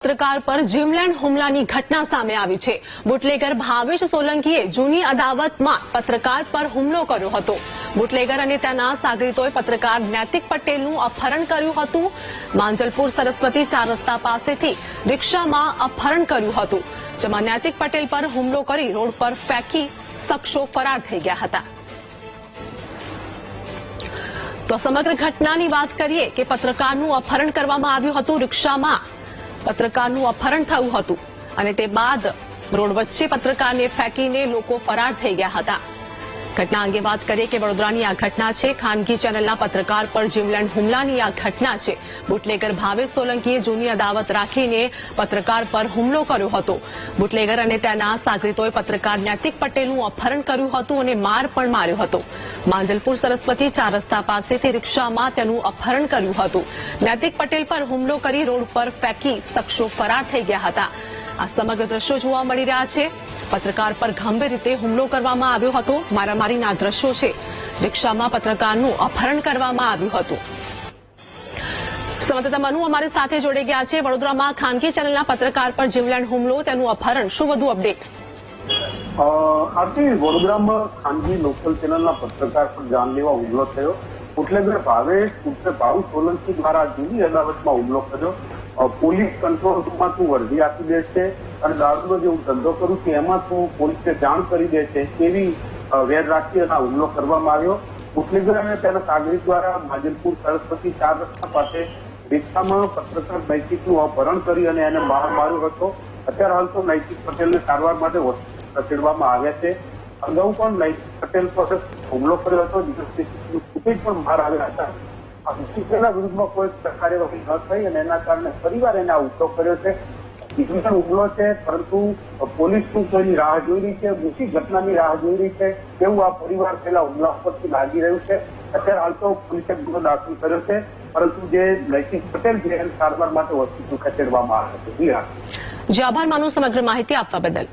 પત્રકાર પર જીમલેન્ડ હુમલાની ઘટના સામે આવી છે। બુટલેગર ભાવેશ સોલંકીએ જૂની અદાવતમાં પત્રકાર પર હુમલો કર્યો હતો। બુટલેગર અને તેના સાગરીતોએ પત્રકાર નૈતિક પટેલનું અપહરણ કર્યું હતું। માંજલપુર સરસ્વતી 4 રસ્તા પાસેથી રિક્ષામાં અપહરણ કર્યું હતું, જેમાં નૈતિક પટેલ પર હુમલો કરી રોડ પર ફેંકી શખ્સો ફરાર થઈ ગયા હતા। તો સમગ્ર ઘટનાની વાત કરીએ કે પત્રકારનું અપહરણ કરવામાં આવ્યું હતું। રિક્ષામાં પત્રકારનું અપહરણ થયું હતું અને તે બાદ રોડ વચ્ચે પત્રકારને ફેંકીને લોકો ફરાર થઈ ગયા હતા। ઘટના અંગે વાત કરીએ કે વડોદરાની આ ઘટના છે। ખાનગી ચેનલના પત્રકાર પર જીમલેન્ડ હુમલાની આ ઘટના છે। બુટલેગર ભાવેશ સોલંકીએ જૂની અદાવત રાખીને પત્રકાર પર હુમલો કર્યો હતો। બુટલેગર અને તેના સાગરીતોએ પત્રકાર નૈતિક પટેલનું અપહરણ કર્યું હતું અને માર પણ માર્યો હતો। માંજલપુર સરસ્વતી 4 રસ્તા પાસેથી રિક્ષામાં તેનું અપહરણ કર્યું હતું। નૈતિક પટેલ પર હુમલો કરી રોડ પર ફેંકી શખ્સો ફરાર થઈ ગયા હતા। આ સમગ્ર દ્રશ્યો જોવા મળી રહ્યા છે। પત્રકાર પર ગંભીર રીતે હુમલો કરવામાં આવ્યો હતો। મારામારીના દ્રશ્યો છે। રિક્ષામાં પત્રકારનું અપહરણ કરવામાં આવ્યું હતું। સંવાદદાતા મનુ અમારી સાથે જોડાઈ ગયા છે। વડોદરામાં ખાનગી ચેનલના પત્રકાર પર જીમલેન્ડ હુમલો, તેનું અપહરણ, શું વધુ અપડેટ? આજે વડોદરામાં ખાનગી લોકલ ચેનલના પત્રકાર પર જાનલેવા હુમલો થયો। બુટલેગર ભાવેશ સોલંકી દ્વારા જૂની અદાવતમાં હુમલો કર્યો। પોલીસ કંટ્રોલ રૂમમાં તું વર્દી આપી દે છે અને દારૂનો જે હું ધંધો કરું છું એમાં તું પોલીસને જાણ કરી દે છે તેવી વેર રાખી અને હુમલો કરવામાં આવ્યો। બુટલેગર અને તેના સાગરીત દ્વારા માંજલપુર સરસ્વતી 4 રસ્તા પાસે રિક્ષામાં પત્રકાર નૈતિકનું અપહરણ કરી અને એને માર માર્યો હતો। અત્યારે હાલ તો નૈતિક પટેલને સારવાર માટે ખસેડવામાં આવ્યા છે। અગાઉ પણ નૈતિક પટેલ પર હુમલો કર્યો હતો, પણ બહાર આવ્યા હતા। તેના વિરુદ્ધમાં કોઈ કાર્યવાહી ન થઈ અને એના કારણે પરિવાર એને હુમલો કર્યો છે। હુમલો છે, પરંતુ પોલીસ શું કોઈની રાહ જોઈ રહી છે, ઊંચી ઘટનાની રાહ જોઈ રહી છે તેવું આ પરિવાર પહેલા હુમલા ઉપરથી લાગી રહ્યું છે। અત્યારે હાલ તો પોલીસે ગુનો દાખલ કર્યો છે, પરંતુ જે નૈતિક પટેલ છે એને સારવાર માટે હોસ્પિટલ ખસેડવામાં આવે છે। જી આભાર માનું સમગ્ર માહિતી આપવા બદલ।